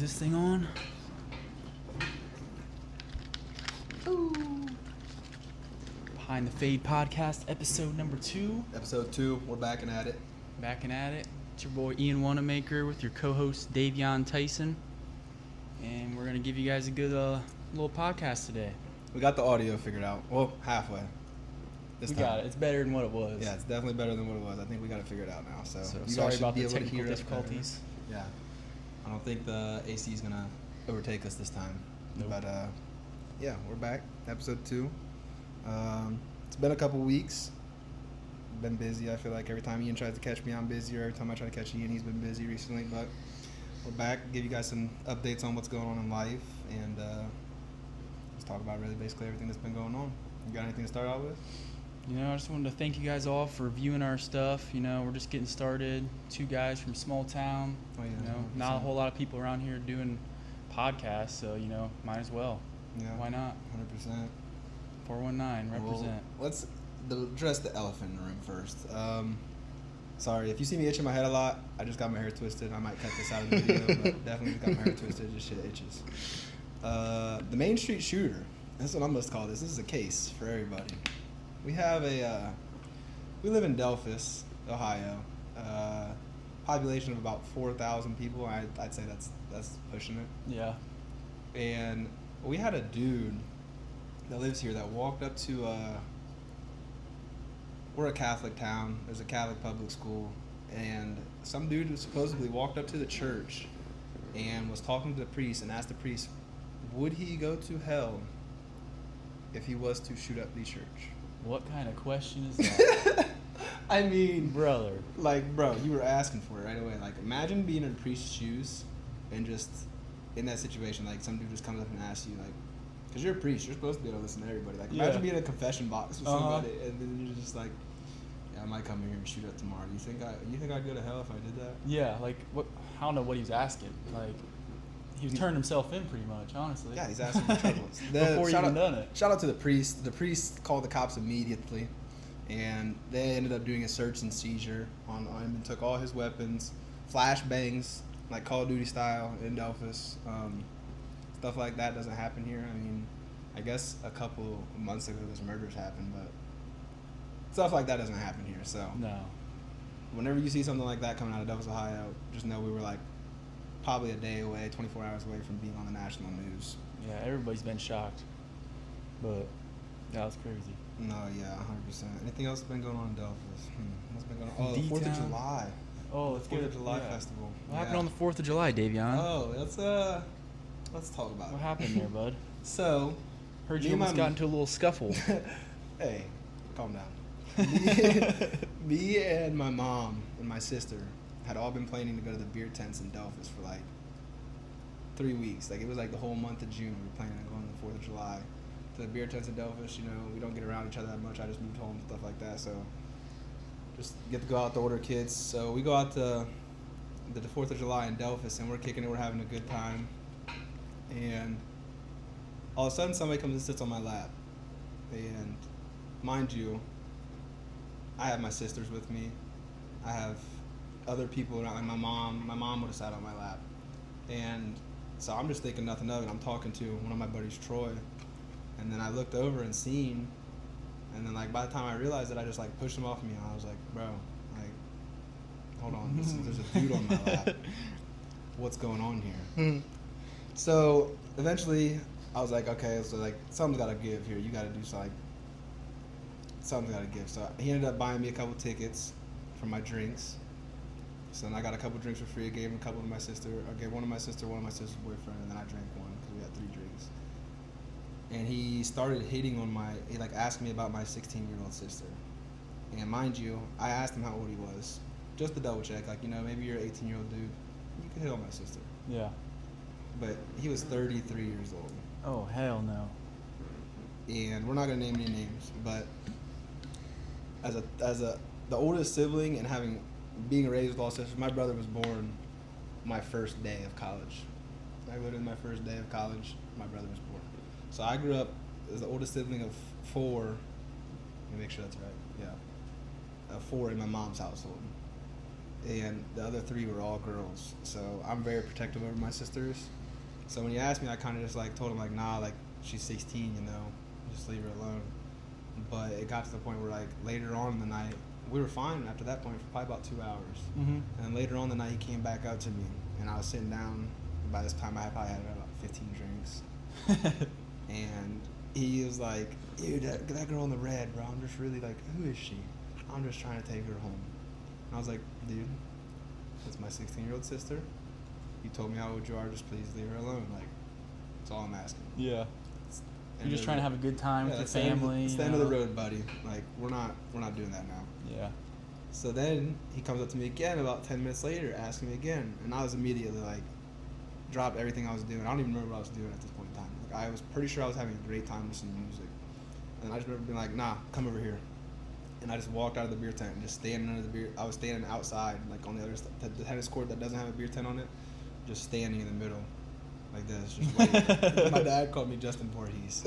this thing on? Ooh. Behind the Fade podcast, episode number 2. Episode 2, we're back and at it. Back and at it. It's your boy Ian Wanamaker with your co-host Davion Tyson. And we're going to give you guys a good little podcast today. We got the audio figured out. Well, halfway. We got it. It's better than what it was. Yeah, it's definitely better than what it was. I think we got it figured out now. So sorry about the technical difficulties. Yeah. I don't think the AC is going to overtake us this time. Nope. But, yeah, we're back. Episode 2. It's been a couple weeks. Been busy. I feel like every time Ian tries to catch me, I'm busy. Or every time I try to catch Ian, he's been busy recently. But we're back. Give you guys some updates on what's going on in life. And let's talk about really basically everything that's been going on. You got anything to start out with? You know, I just wanted to thank you guys all for viewing our stuff. You know, we're just getting started. 2 guys from small town. Oh, yeah. You know, not a whole lot of people around here doing podcasts, so, you know, might as well. Yeah. Why not? 100%. 419, represent. Well, let's address the elephant in the room first. Sorry, if you see me itching my head a lot, I just got my hair twisted. I might cut this out of the video, but definitely just got my hair twisted. Just shit itches. The Main Street shooter. That's what I'm going to call this. This is a case for everybody. We have we live in Delphus, Ohio. Population of about 4,000 people. I'd say that's pushing it. Yeah. And we had a dude that lives here that walked up to we're a Catholic town. There's a Catholic public school, and some dude who supposedly walked up to the church and was talking to the priest and asked the priest, would he go to hell if he was to shoot up the church? What kind of question is that? I mean, brother. Like, bro, you were asking for it right away. Like, imagine being in a priest's shoes and just in that situation, like, some dude just comes up and asks you, like, because you're a priest, you're supposed to be able to listen to everybody. Like, imagine being in a confession box with somebody, and then you're just like, yeah, I might come in here and shoot up tomorrow. You think I'd go to hell if I did that? Yeah, like, what? I don't know what he was asking. Like, he was turning himself in pretty much, honestly. Yeah, he's asking for troubles. Before he even done it. Shout out to the priest. The priest called the cops immediately, and they ended up doing a search and seizure on him and took all his weapons, flashbangs, like Call of Duty style in Delphus. Stuff like that doesn't happen here. I mean, I guess a couple of months ago this murders happened, but stuff like that doesn't happen here. So no. Whenever you see something like that coming out of Delphus, Ohio, just know we were like probably a day away, 24 hours away from being on the national news. Yeah, everybody's been shocked. But that was crazy. No, yeah, 100%. Anything else been going on in Delphus? What's been going on? Oh, the 4th of July. Oh, let's get 4th of July festival. What happened on the 4th of July, Davion? Oh, let's talk about it. What happened there, bud? So, heard you almost got into a little scuffle. Hey, calm down. Me and my mom and my sister had all been planning to go to the beer tents in Delphus for like 3 weeks. Like, it was like the whole month of June. We were planning on going to the 4th of July to the beer tents in Delphus. You know, we don't get around each other that much. I just moved home and stuff like that. So, just get to go out to order kids. So, we go out to the 4th of July in Delphus, and we're kicking it. We're having a good time. And all of a sudden, somebody comes and sits on my lap. And mind you, I have my sisters with me. I have other people around, like my mom. My mom would have sat on my lap. And so I'm just thinking nothing of it. I'm talking to one of my buddies, Troy. And then I looked over and seen. And then, like, by the time I realized it, I just, like, pushed him off me. And I was like, bro, like, hold on. There's a dude on my lap. What's going on here? So eventually, I was like, okay, so, like, something's got to give here. You got to do something. Something's got to give. So he ended up buying me a couple tickets for my drinks. So then I got a couple drinks for free. I gave him a couple to my sister. I gave one to my sister, one to my sister's boyfriend, and then I drank one because we had 3 drinks. And he started hitting on he like asked me about my 16-year-old sister. And mind you, I asked him how old he was, just to double check. Like, you know, maybe you're an 18-year-old dude, you can hit on my sister. Yeah. But he was 33 years old. Oh, hell no. And we're not gonna name any names, but as the oldest sibling and being raised with all sisters, my brother was born my first day of college. I literally my first day of college, my brother was born. So I grew up as the oldest sibling of 4. Let me make sure that's right. Yeah, 4 in my mom's household. and the other 3 were all girls. So I'm very protective over my sisters. So when he asked me, I kind of just like told him like, nah, like she's 16, you know, just leave her alone. But it got to the point where like later on in the night, we were fine after that point for probably about 2 hours. Mm-hmm. And later on in the night, he came back up to me, and I was sitting down. By this time, I had probably had about 15 drinks. And he was like, dude, that girl in the red, bro, I'm just really like, who is she? I'm just trying to take her home. And I was like, dude, that's my 16-year-old sister. You told me how old you are, just please leave her alone. Like, that's all I'm asking. Yeah. And You're just trying to have a good time with your that's the end- family. It's the end of the road, buddy. Like, we're not doing that now. Yeah. So then he comes up to me again about 10 minutes later, asking me again. And I was immediately like, dropped everything I was doing. I don't even remember what I was doing at this point in time. Like, I was pretty sure I was having a great time listening to music. And I just remember being like, nah, come over here. And I just walked out of the beer tent and just standing under the beer. I was standing outside, like on the other side, the tennis court that doesn't have a beer tent on it, just standing in the middle, like this, just waiting. My dad called me Justin Voorhees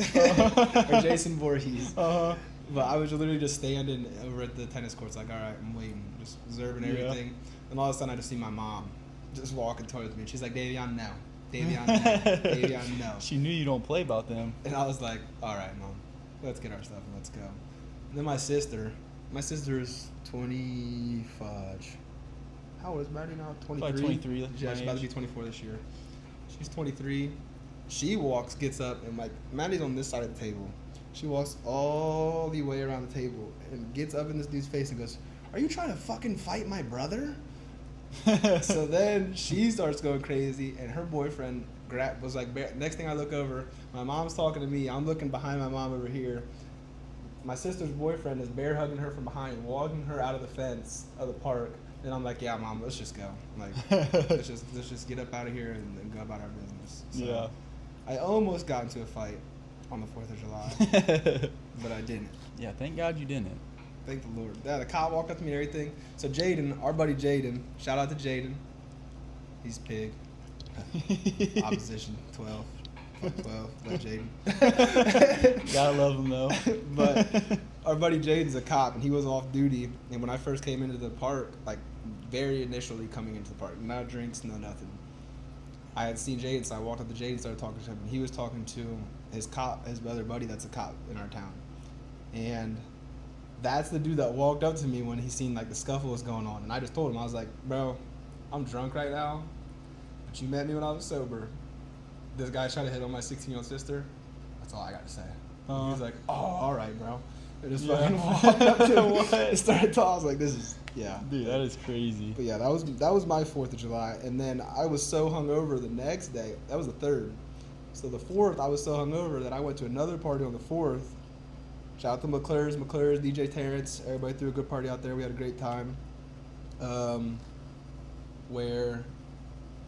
or Jason Voorhees. Uh-huh. But I was literally just standing over at the tennis courts, like, all right, I'm waiting, just observing everything. And all of a sudden, I just see my mom just walking towards me. She's like, Davion, no. Davion, no. Davion, no. She knew you don't play about them. And I was like, all right, Mom, let's get our stuff and let's go. And then my sister is 25. How old is Maddie now? 23? Probably 23. That's Yeah, my she's about to be age. 24 this year. She's 23. She gets up, and like, Maddie's on this side of the table. She walks all the way around the table and gets up in this dude's face and goes, are you trying to fucking fight my brother? So then she starts going crazy, and her boyfriend was like, next thing I look over, my mom's talking to me. I'm looking behind my mom over here. My sister's boyfriend is bear hugging her from behind, walking her out of the fence of the park. And I'm like, yeah, Mom, let's just go. Like, let's just get up out of here and go about our business. So Yeah. I almost got into a fight on the 4th of July, but I didn't. Yeah, thank God you didn't. Thank the Lord. Yeah, the cop walked up to me and everything. So Jaden, our buddy Jaden, shout out to Jaden. He's pig. Opposition 12. Fuck 12. Love Jaden. Gotta love him though. But our buddy Jaden's a cop, and he was off duty. And when I first came into the park, like very initially coming into the park, no drinks, no nothing, I had seen Jaden, so I walked up to Jaden, started talking to him, and he was talking to his other buddy that's a cop in our town. And that's the dude that walked up to me when he seen like the scuffle was going on. And I just told him, I was like, bro, I'm drunk right now, but you met me when I was sober. This guy tried to hit on my 16-year-old sister. That's all I got to say. He was like, oh, all right, bro. And just Yeah. fucking walked up to him What? and started talking. I was like, this is, yeah. Dude, that is crazy. But yeah, that was my 4th of July. And then I was so hungover the next day. That was the 3rd. So the 4th, I was so hungover that I went to another party on the 4th. Shout out to McClure's, DJ Terrence. Everybody threw a good party out there. We had a great time. Where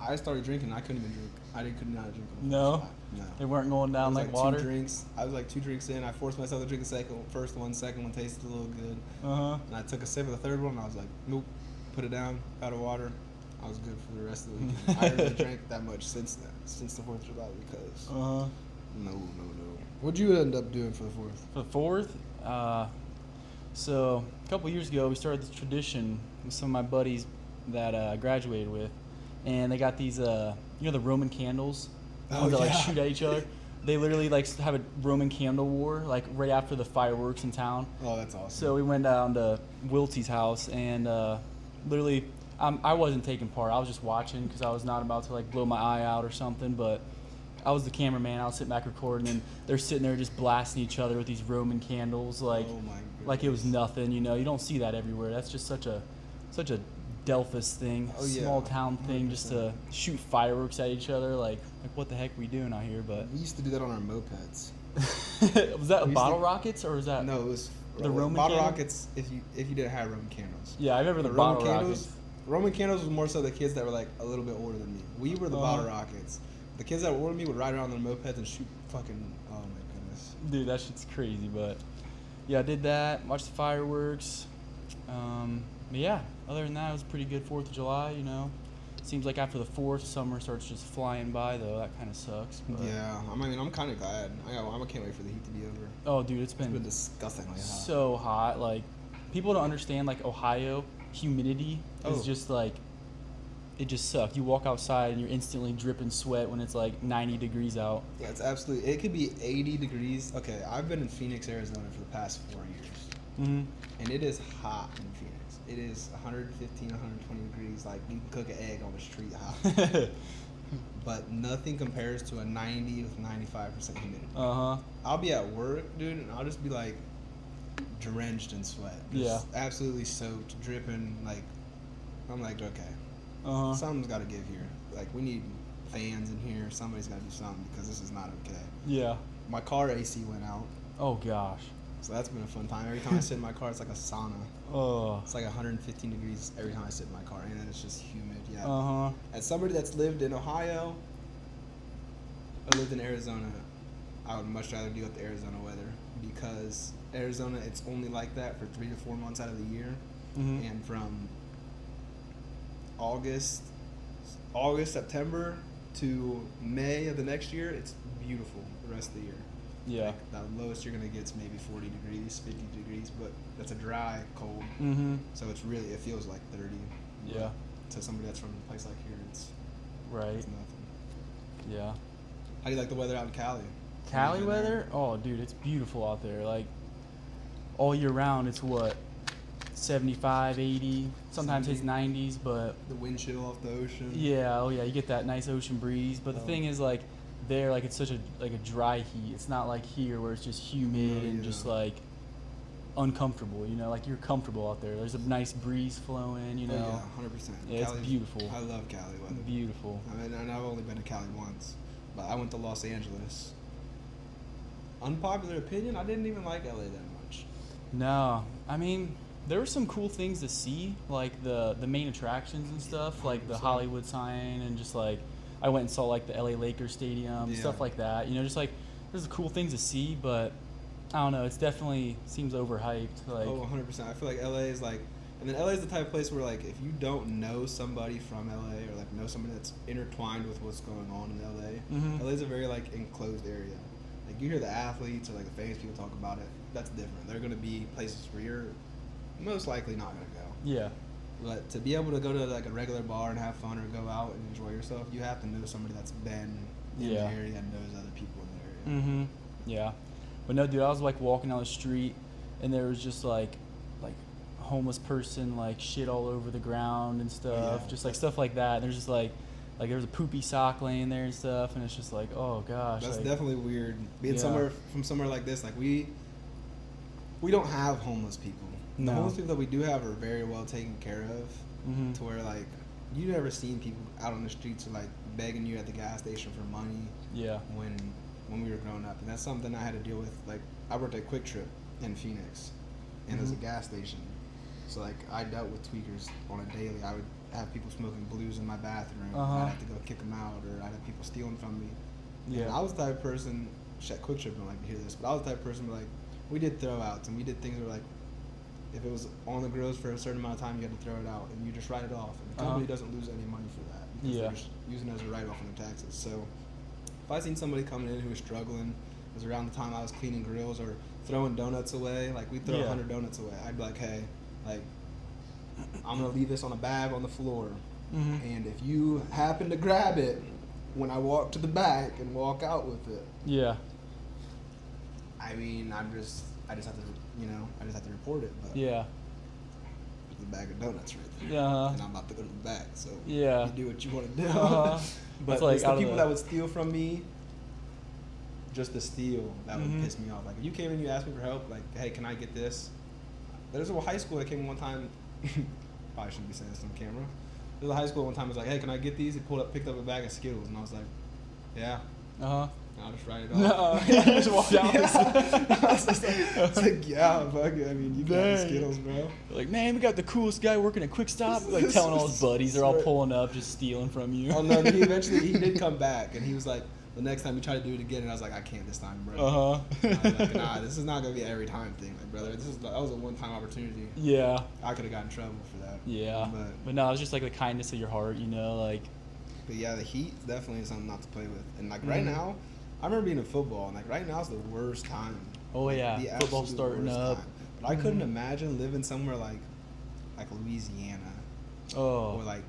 I started drinking. I couldn't even drink. Could not drink. On the No? 4th of July. No. They weren't going down It like was water. 2 drinks. I was like 2 drinks in. I forced myself to drink the first one. Second one tasted a little good. Uh-huh. And I took a sip of the third one, and I was like, nope. Put it down, out of water. I was good for the rest of the weekend. I haven't really drank that much since then, since the 4th of July, because Uh-huh. no. What'd you end up doing for the 4th? For the 4th, so a couple years ago, we started this tradition with some of my buddies that I graduated with, and they got these, the Roman candles, the Oh, ones that like yeah. shoot at each other. They literally like have a Roman candle war, like right after the fireworks in town. Oh, that's awesome. So we went down to Wiltie's house, and literally, I wasn't taking part. I was just watching because I was not about to like blow my eye out or something, but I was the cameraman. I was sitting back recording, and they're sitting there just blasting each other with these Roman candles, like oh my goodness. like it was nothing. You don't see that everywhere. That's just such a Delphus thing, Oh, yeah. small town thing, just 100%. to shoot fireworks at each other. Like what the heck are we doing out here? But We used to do that on our mopeds. was that We used bottle to- rockets or was that? No, it was The Roman bottle candle? rockets. If you didn't have Roman candles. Yeah, I remember the Roman bottle candles. rockets. Roman candles was more so the kids that were like a little bit older than me. We were the bottle rockets. The kids that were older than me would ride around on their mopeds and shoot fucking. Oh my goodness. Dude, that shit's crazy, but yeah, I did that, watched the fireworks. But yeah, other than that, it was a pretty good 4th of July, Seems like after the 4th, summer starts just flying by, though. That kind of sucks. But Yeah, I mean, I'm kind of glad. I can't wait for the heat to be over. oh, dude, it's It's been been disgustingly hot. so hot. Like, people don't understand, like, Ohio humidity is Oh. just like, it just sucks. You walk outside and you're instantly dripping sweat when it's like 90 degrees out. Yeah, it's absolutely. It could be 80 degrees. Okay, I've been in Phoenix, Arizona for the past 4 years, Mm-hmm. and it is hot in Phoenix. It is 115, 120 degrees. Like you can cook an egg on the street hot. But nothing compares to a 90 with 95% humidity. Uh-huh. I'll be at work, dude, and I'll just be like drenched in sweat. Just absolutely soaked, dripping. Like, I'm like, okay, Uh-huh. something's got to give here. Like, we need fans in here. Somebody's got to do something because this is not okay. Yeah. My car AC went out, Oh, gosh. so that's been a fun time. Every time I sit in my car, it's like a sauna. Oh. It's like 115 degrees every time I sit in my car, and then it's just humid. Yeah. Uh-huh. As somebody that's lived in Ohio, I lived in Arizona, I would much rather deal with the Arizona weather because Arizona, it's only like that for 3 to 4 months out of the year, Mm-hmm. and from August, September to May of the next year, it's beautiful the rest of the year. Yeah. Like, the lowest you're gonna get is maybe 40 degrees, 50 degrees, but that's a dry, cold. Mm-hmm. So it's really, it feels like 30. Yeah. To somebody that's from a place like here, it's Right. nothing. Yeah. How do you like the weather out in Cali? Cali Have you been there? weather? Oh, dude, it's beautiful out there. Like, all year round, it's what? 75, 80, sometimes hits 90s, but The wind chill off the ocean. yeah, oh yeah, you get that nice ocean breeze. But the Oh. thing is, like, there, like, it's such a dry heat. It's not like here where it's just humid Oh, and yeah. just like uncomfortable. You know, like you're comfortable out there. There's a nice breeze flowing. You Oh, know, yeah, 100%. Yeah, it's beautiful. I love Cali weather. Beautiful. I mean, and I've only been to Cali once, but I went to Los Angeles. Unpopular opinion, I didn't even like LA that much. No, I mean there were some cool things to see, like the main attractions and stuff, like the 100%. Hollywood sign, and just like I went and saw like the LA Lakers stadium, Yeah. stuff like that. You know, just like there's cool things to see, but I don't know. It's definitely seems overhyped. Like, Oh, 100%. I feel like LA is like, and then LA is the type of place where like if you don't know somebody from LA or like know somebody that's intertwined with what's going on in LA, Mhm. LA is a very like enclosed area. Like you hear the athletes or like the famous people talk about it. That's different. They're gonna be places where you're most likely not gonna go. yeah, But to be able to go to like a regular bar and have fun or go out and enjoy yourself, you have to know somebody that's been in Yeah. the area and knows other people in the area. mm-hmm, yeah. But no, dude, I was like walking down the street, and there was just like a homeless person like shit all over the ground and stuff, Yeah. just like stuff like that. And there's just like there was a poopy sock laying there and stuff, and it's just like, oh gosh. That's like, definitely weird. Being Yeah. somewhere like this, like we don't have homeless people. The No. homeless people that we do have are very well taken care of. Mhm. To where like you never seen people out on the streets or like begging you at the gas station for money Yeah. when we were growing up, and that's something I had to deal with. Like I worked at Quick Trip in Phoenix, and there's a Mhm. gas station, so like I dealt with tweakers on a daily. I would have people smoking blues in my bathroom. Uh-huh. I'd have to go kick them out, or I'd have people stealing from me. Yeah. And I was the type of person. Shit, Quick Trip don't like to hear this, but I was the type of person where like we did throwouts and we did things where like if it was on the grills for a certain amount of time, you had to throw it out and you just write it off, and the company Uh-huh. doesn't lose any money for that because Yeah. they're just using it as a write-off on their taxes. So if I seen somebody coming in who was struggling, it was around the time I was cleaning grills or throwing donuts away, like we'd throw Yeah. 100 donuts away. I'd be like, hey, like I'm gonna leave this on a bag on the floor, Mhm. and if you happen to grab it when I walk to the back and walk out with it, Yeah. I mean, I just have to, I just have to report it. But Yeah. there's a bag of donuts right there, Yeah. and I'm about to go to the back. So Yeah. you do what you want to do. Uh-huh. But That's like it's the out of people the- that would steal from me, just to steal, that would Mhm. piss me off. Like if you came and you asked me for help, like, hey, can I get this? There's a high school that came one time. Probably shouldn't be saying this on camera. There's a high school one time was like, hey, can I get these? He picked up a bag of Skittles, and I was like, yeah. Uh huh. And I'll just write it off. No, just walk out. I was just like, it's like, yeah, fuck it. I mean, you got the Dang. Skittles, bro. Like, man, we got the coolest guy working at Quick Stop. Like telling all his buddies, they're all Right. pulling up, just stealing from you. Oh no, he did come back, and he was like, the next time we try to do it again, and I was like, I can't this time, bro. Uh And I was like, huh. nah, this is not gonna be an every time thing, like, brother. That was a one-time opportunity. Yeah. I could have gotten in trouble for that. Yeah. But But no, it's just like the kindness of your heart, you know, like. yeah, the heat is definitely something not to play with. And like right Mhm. now, I remember being in football, and like right now is the worst time. Oh, Like, yeah. the Football's absolute starting worst up. time. But I couldn't Mhm. imagine living somewhere like like Louisiana Oh. or like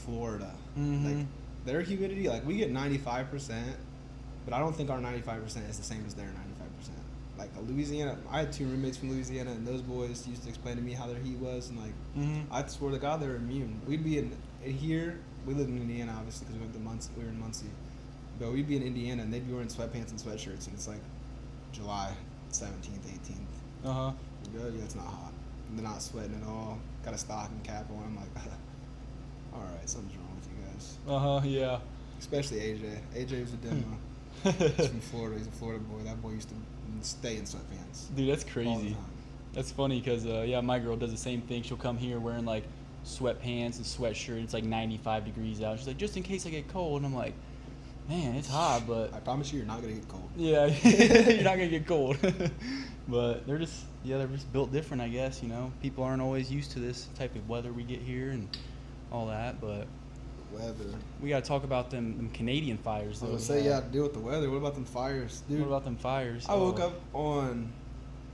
Florida. Mhm. Like their humidity, like we get 95%, but I don't think our 95% is the same as their 95%. Like Louisiana, I had 2 roommates from Louisiana, and those boys used to explain to me how their heat was, and like Mhm. I swear to God, they're immune. We'd be in here. We lived in Indiana, obviously, because we went to Muncie. We were in Muncie, but we'd be in Indiana, and they'd be wearing sweatpants and sweatshirts, and it's like July 17th, 18th. Uh huh. We're good. Yeah, it's not hot. And they're not sweating at all. Got a stocking cap on. I'm like, all right, something's wrong with you guys. Uh huh. Yeah. Especially AJ. AJ was a demo. He's from Florida. He's a Florida boy. That boy used to stay in sweatpants. Dude, that's all the crazy. time. That's funny because yeah, my girl does the same thing. She'll come here wearing like sweatpants and sweatshirt. It's like 95 degrees out. She's like, just in case I get cold. And I'm like, man, it's hot, but I promise you're not gonna get cold. yeah, you're not gonna get cold. But they're just built different, I guess. You know, people aren't always used to this type of weather we get here and all that. But Weather. we gotta talk about them Canadian fires. I Though. was gonna say, yeah, deal with the weather. What about them fires, dude? What about them fires? I woke Oh. up on,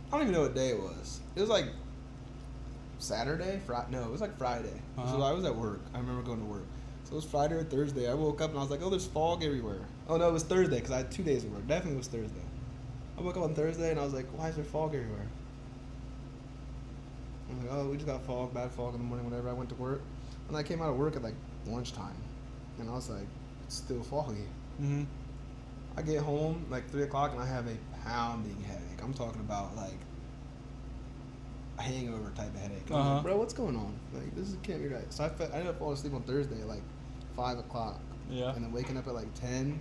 I don't even know what day it was. It was like Saturday, No, it was like Friday. So Uh-huh. I was at work. I remember going to work. So it was Friday or Thursday. I woke up and I was like, oh, there's fog everywhere. Oh no, it was Thursday because I had 2 days of work. Definitely was Thursday. I woke up on Thursday and I was like, why is there fog everywhere? I'm like, oh, we just got fog, bad fog in the morning whenever I went to work. And I came out of work at like lunchtime. And I was like, it's still foggy. Mhm. I get home like 3 o'clock and I have a pounding headache. I'm talking about like a hangover type of headache. I'm Uh-huh. like, bro, what's going on? Like, this can't be right. So I ended up falling asleep on Thursday at like 5 o'clock. Yeah. And then waking up at like 10.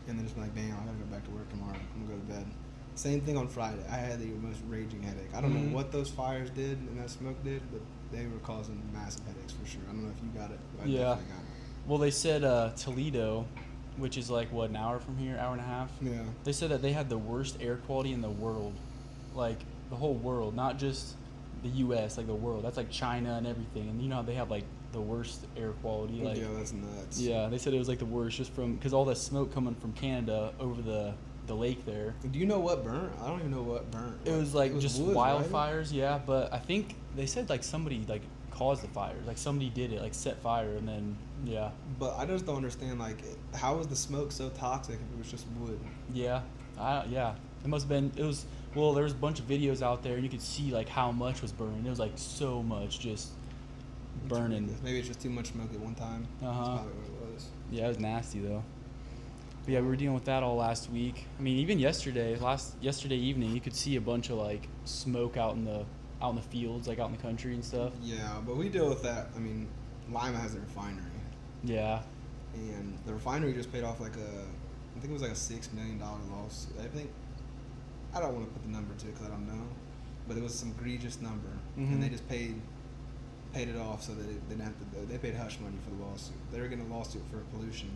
And then just be like, bam, I gotta go back to work tomorrow. I'm gonna go to bed. Same thing on Friday. I had the most raging headache. I don't Mhm. know what those fires did and that smoke did, but they were causing massive headaches for sure. I don't know if you got it. But I Yeah. definitely got it. Well, they said Toledo, which is like what, an hour from here, hour and a half. Yeah. They said that they had the worst air quality in the world, like the whole world, not just the U.S., like the world. That's like China and everything. And you know how they have like the worst air quality. Like, Yeah, that's nuts. yeah, they said it was like the worst just from because all the smoke coming from Canada over the lake there. Do you know what burnt? I don't even know what burnt. It was like just woods, right? wildfires, yeah. But I think they said like somebody like caused the fire, like somebody did it, like set fire, and then yeah, But I just don't understand, like, how is the smoke so toxic if it was just wood? yeah, yeah. It must have been. It was well. There was a bunch of videos out there, and you could see like how much was burning. It was like so much just burning. Maybe it's just too much smoke at one time. That's Uh-huh. probably what it was. Yeah, it was nasty though. But yeah, we were dealing with that all last week. I mean, even yesterday evening, you could see a bunch of like smoke out in the fields, like out in the country and stuff. Yeah, but we deal with that. I mean, Lima has a refinery, Yeah. and the refinery just paid off like I think it was like a $6 million loss. I don't want to put the number to it because I don't know, but it was some egregious number, Mhm. and they just paid it off so that they didn't have to. They paid hush money for the lawsuit. They were getting a lawsuit for pollution.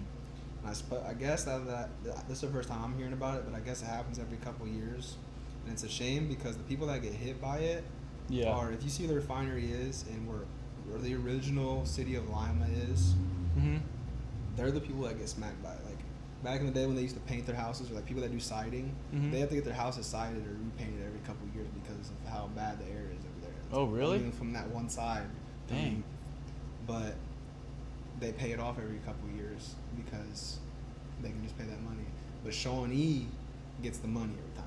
And I guess that this is the first time I'm hearing about it, but I guess it happens every couple years, and it's a shame because the people that get hit by it Yeah. are, if you see where the refinery is and where the original city of Lima is, Mhm. they're the people that get smacked by it. Like back in the day when they used to paint their houses, or like people that do siding, Mhm. they have to get their houses sided or repainted every couple of years because of how bad the air is over there. Oh, really? Even from that one side. Dang. But they pay it off every couple of years because they can just pay that money. But Shawnee gets the money every time.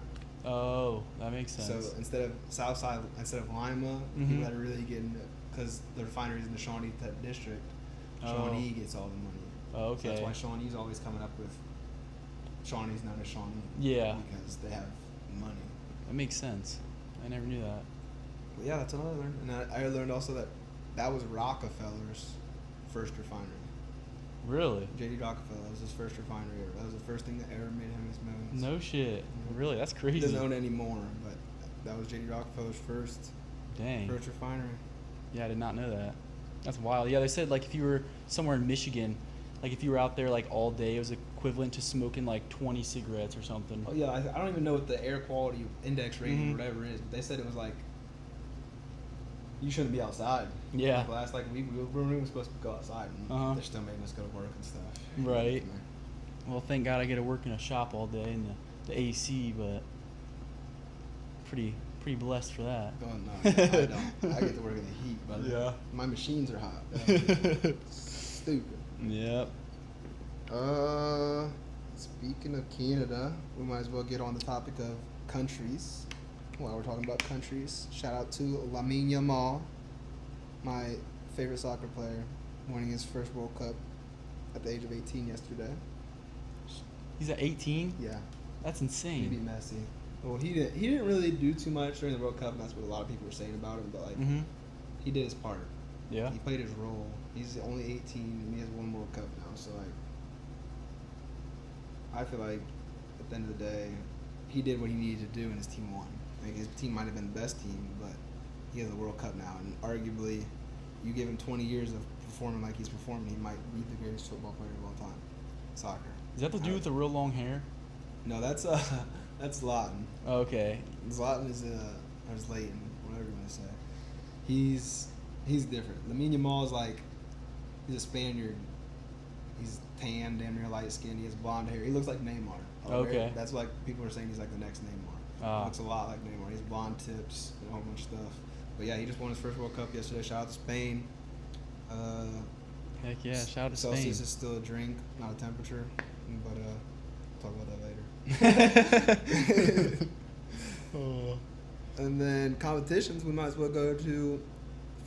Oh, that makes sense. So instead of Southside, instead of Lima, Mhm. people that are really getting it, because the refineries in the Shawnee district, Shawnee gets all the money. Oh, So that's okay. why Shawnee's always coming up with Shawnee's known as Shawnee. Yeah. Because they have money. That makes sense. I never knew that. But yeah, that's what I learned. And I learned also that was Rockefeller's first refinery. Really? J.D. Rockefeller, that was his first refinery ever. That was the first thing that ever made him his millions. No shit. Mhm. Really? That's He crazy. doesn't own it anymore, but that was J.D. Rockefeller's first Dang. refinery. Yeah, I did not know that. That's wild. Yeah, they said like if you were somewhere in Michigan, like if you were out there like all day, it was equivalent to smoking like 20 cigarettes or something. Oh yeah, I don't even know what the air quality index rating Mhm. or whatever is, but they said it was like you shouldn't be outside. Yeah. Like last we were supposed to go outside, and Uh-huh. they're still making us go to work and stuff. Right. Well, thank God I get to work in a shop all day in the AC, but pretty pretty blessed for that. Oh, no, I don't. I get to work in the heat, brother. Yeah. My machines are hot. Stupid. Yep. Speaking of Canada, we might as well get on the topic of countries. While we're talking about countries, shout out to Lamine Yamal, my favorite soccer player, winning his first World Cup at the age of 18 yesterday. He's at 18. Yeah, That's he insane. beat Messi. Well, he didn't really do too much during the World Cup, and that's what a lot of people were saying about him. But like, Mm-hmm. he did his part. Yeah. He played his role. He's only 18 and he has one World Cup now. So like, I feel like at the end of the day, he did what he needed to do and his team won. Like his team might have been the best team, but he has a World Cup now, and arguably, you give him 20 years of performing like he's performing, he might be the greatest football player of all time. Soccer. Is that the dude with the real long hair? No, that's Zlatan. Okay. Zlatan is or Zlatan, whatever you want to say. He's different. Lamine Yamal is like, he's a Spaniard. He's tan, damn near light skin. He has blonde hair. He looks like Neymar. Okay. That's like people are saying he's like the next Neymar. Ah. He looks a lot like Neymar. He has blonde tips and a whole bunch of stuff. But yeah, he just won his first World Cup yesterday. Shout out to Spain. Heck yeah! Shout out to Spain. Celsius is still a drink, not a temperature. But talk about that later. Oh. And then competitions, we might as well go to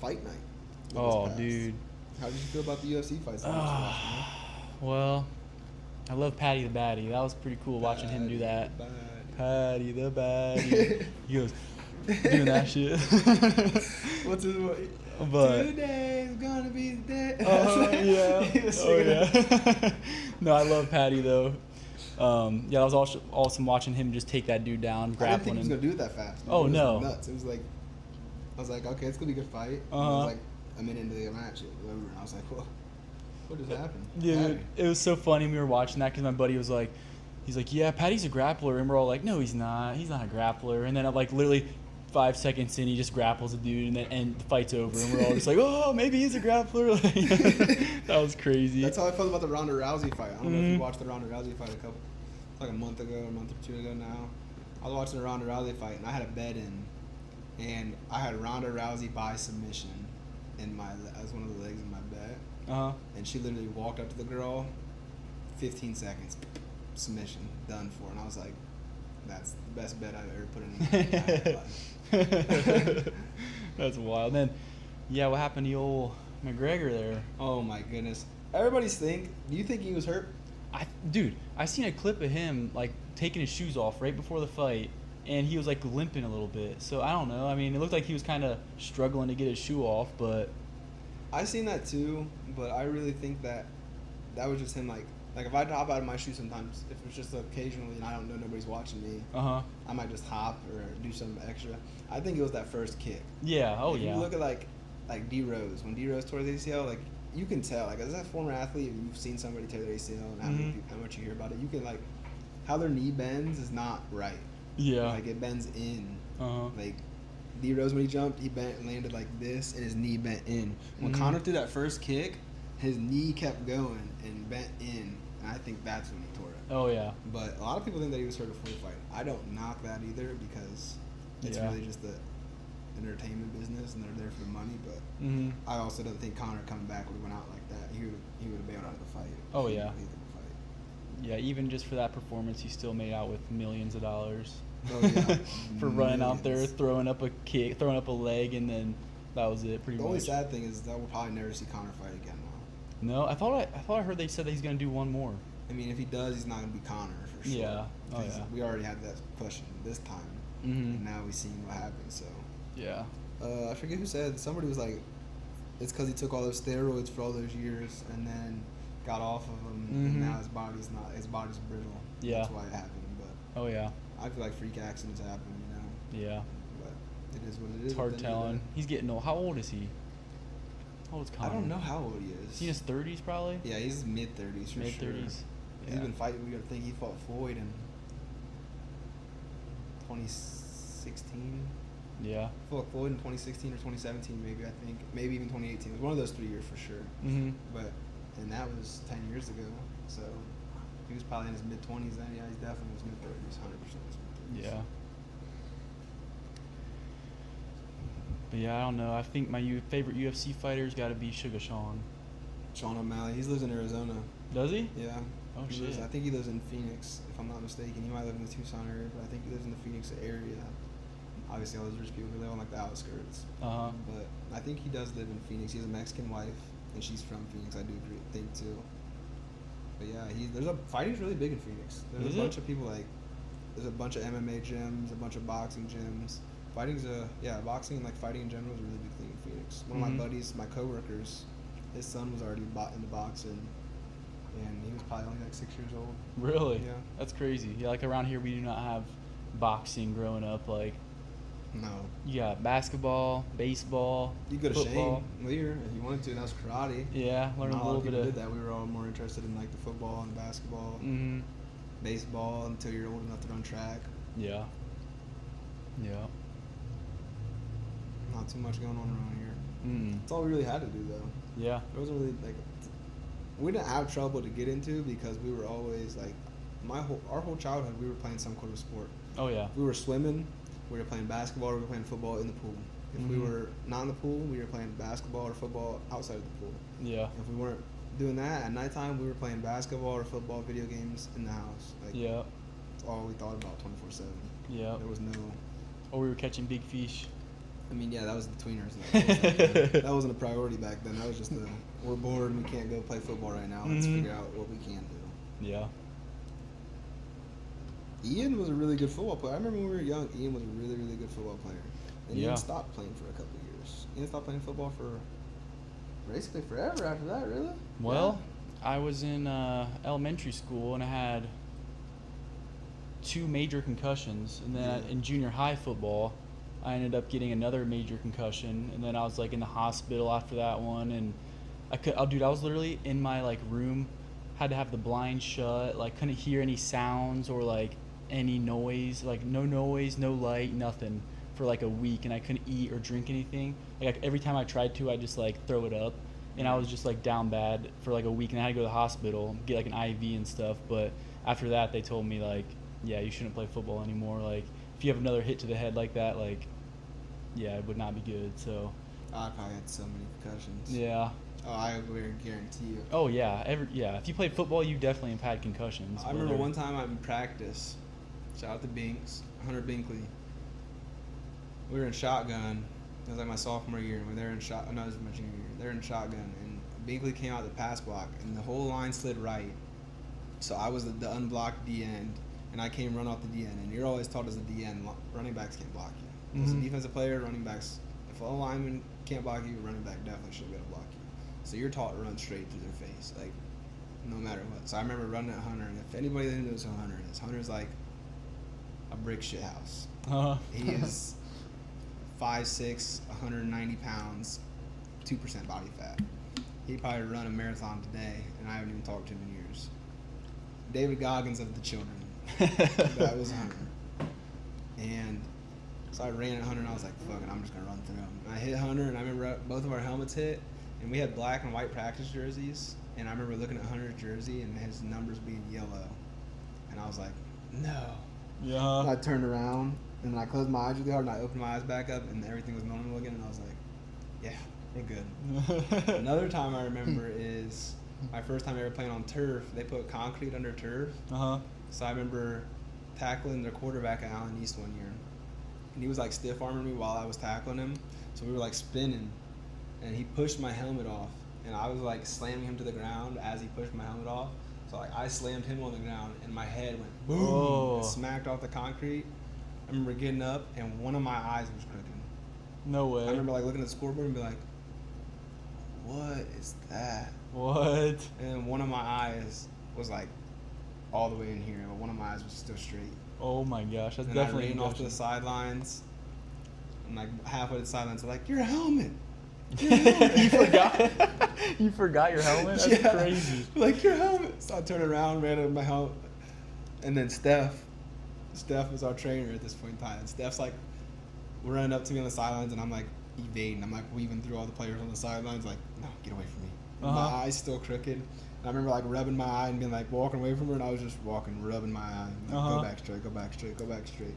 Fight Night. that was Oh, passed. dude. How did you feel about the UFC fights? that you just watched, man? Well, I love Patty the Baddie. That was pretty cool watching him do that. Patty the Baddie. He goes doing that shit. What's his what? But Today's gonna be the day. yeah. He was Oh singing that. yeah. No, I love Patty though. Yeah, I was also awesome watching him just take that dude down, I didn't grappling think he was him. gonna do it that fast. Oh, It was no. nuts. It was like, I was like, okay, it's gonna be a good fight. And it Uh-huh. was like a minute into the match, it was over, and I was like, well, what just happened? Dude, Patty. it was so funny. We were watching that because my buddy was like, he's like, yeah, Patty's a grappler, and we're all like, no, he's not. He's not a grappler. And then like literally 5 seconds in, he just grapples a dude, and the fight's over, and we're all just like, oh, maybe he's a grappler. That was crazy. That's how I felt about the Ronda Rousey fight. I don't know if you Mhm. watched the Ronda Rousey fight like a month ago, a month or two ago now. I was watching the Ronda Rousey fight, and I had a bet in, and I had Ronda Rousey by submission as one of the legs in my bet, Uh-huh. and she literally walked up to the girl, 15 seconds, submission, done for, and I was like, that's the best bet I've ever put in my entire life. That's wild. Then, yeah, what happened to old McGregor there? Oh my goodness. Everybody's do you think he was hurt? Dude, I seen a clip of him like taking his shoes off right before the fight, and he was like limping a little bit. So I don't know. I mean, it looked like he was kind of struggling to get his shoe off, but I seen that too, but I really think that was just him like if I hop out of my shoe sometimes, if it's just occasionally and I don't know nobody's watching me, I might just hop or do something extra. I think it was that first kick. Yeah. Oh If yeah. you look at like D Rose, when D Rose tore his ACL, like you can tell, like as a former athlete, if you've seen somebody tear their ACL and how much you hear about it, you can like how their knee bends is not right. Yeah. Like it bends in. Uh-huh. Like D Rose when he jumped, he bent and landed like this, and his knee bent in. When Mhm. Conor threw that first kick, his knee kept going and bent in, and I think that's when he tore it. Oh yeah. But a lot of people think that he was hurt before the fight. I don't knock that either because it's Yeah. really just the entertainment business, and they're there for the money. But Mm-hmm. I also don't think Conor coming back would have went out like that. He would have bailed out of the fight. Oh, He yeah. would have the fight. Yeah. Even just for that performance, he still made out with millions of dollars. Oh, yeah. For running out there, Millions. throwing up a kick, throwing up a leg, and then that was it. Pretty The much. only sad thing is that we'll probably never see Conor fight again now. No, I thought I heard they said that he's gonna do one more. I mean, if he does, he's not going to be Conor for sure. Yeah. Oh, Because yeah. we already had that question this time, Mm-hmm. and now we've seen what happened. So, Yeah. I forget who said. Somebody was like, it's because he took all those steroids for all those years, and then got off of them, Mhm. and now his body's brittle. Yeah. That's why it happened. But Oh yeah. I feel like freak accidents happen, Yeah. But it is what it is. It's hard at the end of the telling. day. He's getting old. How old is he? How old is I Conor? don't know how old he Is is. he in his 30s probably? Yeah, he's mid-30s for Mid sure. 30s. He's been fighting. We think he fought Floyd in 2016. Yeah. Fought Floyd in 2016 or 2017, maybe. I think maybe even 2018. It was one of those 3 years for sure. Mm-hmm. And that was 10 years ago. So he was probably in his mid-20s then. Yeah, he's definitely in his mid-30s, 100% in his mid-30s. Yeah. But yeah, I don't know. I think my favorite UFC fighter's got to be Sugar Sean. Sean O'Malley. He lives in Arizona. Does he? Yeah. Oh He shit. lives, I think he lives in Phoenix, if I'm not mistaken. He might live in the Tucson area, but I think he lives in the Phoenix area. Obviously, all those rich people live on like the outskirts. Uh huh. But I think he does live in Phoenix. He has a Mexican wife, and she's from Phoenix. I do think too. But yeah, fighting's really big in Phoenix. There's Is a bunch it? of people there's a bunch of MMA gyms, a bunch of boxing gyms. Boxing and like fighting in general is a really big thing in Phoenix. One of Mhm. my buddies, my coworkers, his son was already into boxing, and he was probably only like 6 years old. Really? Yeah. That's crazy. Yeah, like around here we do not have boxing growing up. Like No, you got basketball, baseball, you go to football. Shane Lear if you wanted to. That was karate. Yeah, learn Not a little lot bit people of. did that. We were all more interested in like the football and basketball, Mm-hmm. baseball until you're old enough to run track. Yeah. Yeah. Not too much going on around here. Mm. That's all we really had to do though. Yeah. It wasn't really like we didn't have trouble to get into because we were always like our whole childhood we were playing some kind of sport. Oh yeah. If we were swimming, we were playing basketball, or we were playing football in the pool. If we Mhm. were not in the pool, we were playing basketball or football outside of the pool. Yeah. If we weren't doing that at nighttime, we were playing basketball or football, video games in the house. Like Yeah. that's all we thought about 24/7. Yeah. There was no. Or we were catching big fish. I mean, yeah, that was the tweeners. That wasn't a priority back then. That was just we're bored and we can't go play football right now. Let's Mhm. figure out what we can do. Yeah. Ian was a really good football player. I remember when we were young, Ian was a really, really good football player. And Yeah. Ian stopped playing for a couple of years. Ian stopped playing football for basically forever after that, really? Well, I was in elementary school and I had 2 major concussions, and then Yeah. in junior high football, I ended up getting another major concussion, and then I was like in the hospital after that one, and I was literally in my like room, had to have the blinds shut, like couldn't hear any sounds or like any noise, like no noise, no light, nothing for like a week, and I couldn't eat or drink anything. Like every time I tried to, I just like throw it up, and I was just like down bad for like a week, and I had to go to the hospital, get like an IV and stuff. But after that, they told me like, yeah, you shouldn't play football anymore. Like if you have another hit to the head like that, like yeah, it would not be good. So I probably had so many concussions. yeah. Oh, I would guarantee you. Oh yeah, if you played football, you definitely have had concussions. I remember one time I'm in practice. Shout out to Binks, Hunter Binkley. We were in shotgun. It was like my sophomore year, and they were in no, it was my junior year. They were in shotgun, and Binkley came out the pass block, and the whole line slid right. So I was the unblocked D end, and I came run off the D end. And you're always taught as a D end, running backs can't block you. As a Mhm. defensive player, running backs, if a lineman can't block you, running back definitely should be able to block you. So you're taught to run straight through their face, like no matter what. So I remember running at Hunter, and if anybody that knows who Hunter is, Hunter's like a brick shit house. He is 5'6", 190 pounds, 2% body fat. He'd probably run a marathon today, and I haven't even talked to him in years. David Goggins of the children. That was Hunter. And so I ran at Hunter, and I was like, fuck it, I'm just going to run through him. And I hit Hunter, and I remember both of our helmets hit, and we had black and white practice jerseys. And I remember looking at Hunter's jersey and his numbers being yellow. And I was like, no. And I Yeah. turned around, and I closed my eyes really hard, and I opened my eyes back up, and everything was normal again. And I was like, yeah, we're good. Another time I remember is my first time ever playing on turf. They put concrete under turf. Uh-huh. So I remember tackling their quarterback at Allen East one year. And he was like stiff arming me while I was tackling him. So we were like spinning, and he pushed my helmet off. And I was like slamming him to the ground as he pushed my helmet off. So like I slammed him on the ground, and my head went boom, Oh. and smacked off the concrete. I remember getting up, and one of my eyes was crooked. No way. I remember like looking at the scoreboard and be like, what is that? What? And one of my eyes was like all the way in here, but one of my eyes was still straight. Oh my gosh, that's And definitely I ran off to the concussion. sidelines, and like halfway to the sidelines, they're like, "Your helmet." You forgot. You forgot your helmet. That's Yeah. crazy. Like your helmet. So I turned around, ran out of my helmet, and then Steph was our trainer at this point in time. And Steph's like running up to me on the sidelines, and I'm like evading. I'm like weaving through all the players on the sidelines, like, no, get away from me. And Uh-huh. my eye's still crooked. And I remember like rubbing my eye and being like walking away from her, and I was just walking, rubbing my eye. Like, Uh-huh. Go back straight, go back straight, go back straight.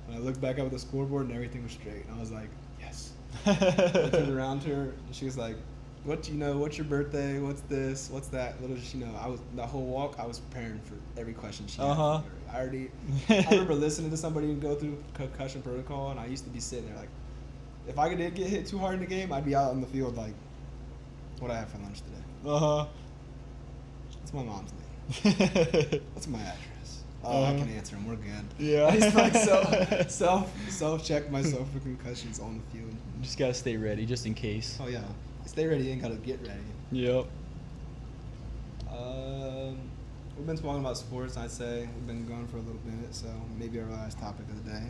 And I looked back up at the scoreboard, and everything was straight. And I was like, yes. I turned around to her, and she was like, "What's your birthday? What's this? What's that?" Little did she know, I was the whole walk. I was preparing for every question she had. Uh-huh. I remember listening to somebody go through concussion protocol, and I used to be sitting there like, if I did get hit too hard in the game, I'd be out on the field like, "What I have for lunch today?" Uh-huh. What's my mom's name? What's my address? Oh, I can answer them. We're good. Yeah. I used to like self check myself for concussions on the field. Just gotta stay ready, just in case. Oh yeah, stay ready and gotta get ready. Yep. We've been talking about sports. I'd say we've been going for a little bit, so maybe our last topic of the day.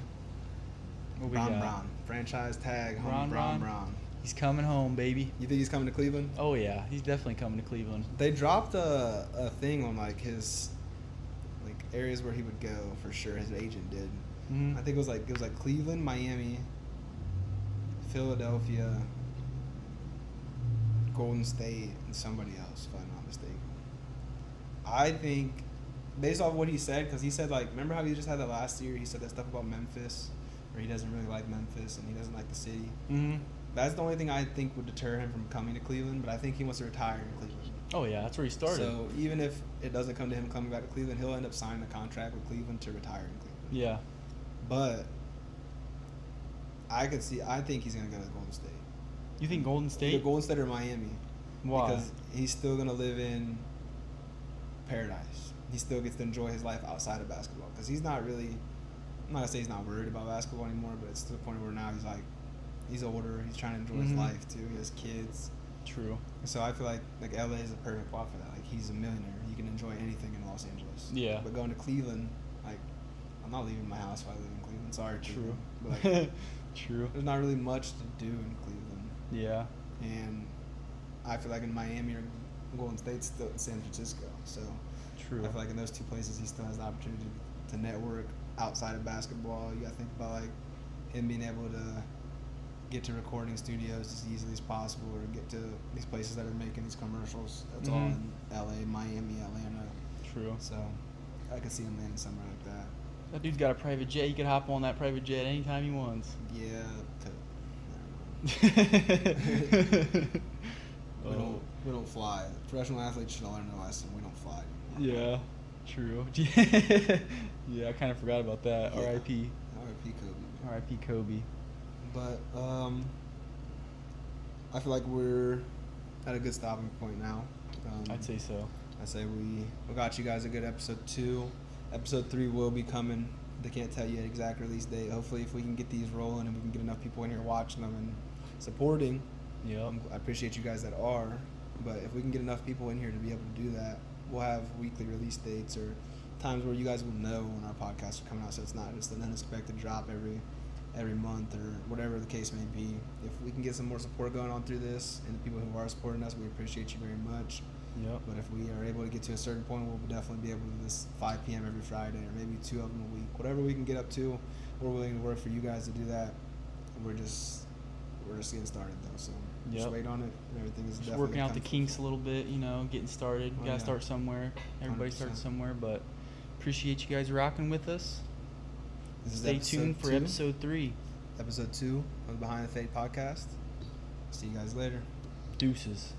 What we Bron got? Bron, franchise tag, Bron homie Bron? Bron. He's coming home, baby. You think he's coming to Cleveland? Oh yeah, he's definitely coming to Cleveland. They dropped a thing on like his like areas where he would go for sure. His agent did. Mhm. I think it was like Cleveland, Miami, Philadelphia, Golden State, and somebody else, if I'm not mistaken. I think, based off what he said, because he said like, remember how he just had that last year? He said that stuff about Memphis, where he doesn't really like Memphis and he doesn't like the city. Mhm. That's the only thing I think would deter him from coming to Cleveland. But I think he wants to retire in Cleveland. Oh yeah, that's where he started. So even if it doesn't come to him coming back to Cleveland, he'll end up signing a contract with Cleveland to retire in Cleveland. Yeah. But I think he's gonna go to Golden State. You think Golden Either State? Golden State or Miami. Why? Because he's still gonna live in paradise. He still gets to enjoy his life outside of basketball. Because he's not really, I'm not gonna say he's not worried about basketball anymore, but it's to the point where now he's older. He's trying to enjoy his Mhm. life too. He has kids. True. So I feel like LA is a perfect spot for that. Like he's a millionaire. He can enjoy anything in Los Angeles. Yeah. But going to Cleveland, like I'm not leaving my house if I live in Cleveland. Sorry, True. Cleveland. But like True. there's not really much to do in Cleveland. Yeah. And I feel like in Miami or Golden State, still in San Francisco. So True. I feel like in those two places, he still has the opportunity to network outside of basketball. You got to think about like him being able to get to recording studios as easily as possible, or get to these places that are making these commercials. That's all Mhm. in LA, Miami, Atlanta. True. So I could see him landing somewhere like that. That dude's got a private jet. He could hop on that private jet anytime he wants. Yeah. Oh. We don't fly. Professional athletes should learn their lesson. We don't fly anymore. Yeah. True. Yeah, I kind of forgot about that. Yeah. R.I.P. R.I.P. Kobe. R.I.P. Kobe. But I feel like we're at a good stopping point now. I'd say so. I say we got you guys a good episode 2. Episode 3 will be coming. They can't tell you an exact release date. Hopefully, if we can get these rolling and we can get enough people in here watching them and supporting, Yep. I appreciate you guys that are. But if we can get enough people in here to be able to do that, we'll have weekly release dates or times where you guys will know when our podcasts are coming out. So it's not just an unexpected drop every month or whatever the case may be. If we can get some more support going on through this and the people who are supporting us, we appreciate you very much. Yep. But if we are able to get to a certain point, we'll definitely be able to do this 5 p.m. every Friday, or maybe 2 of them a week. Whatever we can get up to, we're willing to work for you guys to do that. We're just getting started though, so just Yep. wait on it. And everything is Just definitely working out the coming. kinks a little bit, getting started. Oh, Gotta yeah. start somewhere. Everybody 100%. starts somewhere, but appreciate you guys rocking with us. This is Stay episode tuned for 2. episode 3. Episode 2 of the Behind the Fade podcast. See you guys later. Deuces.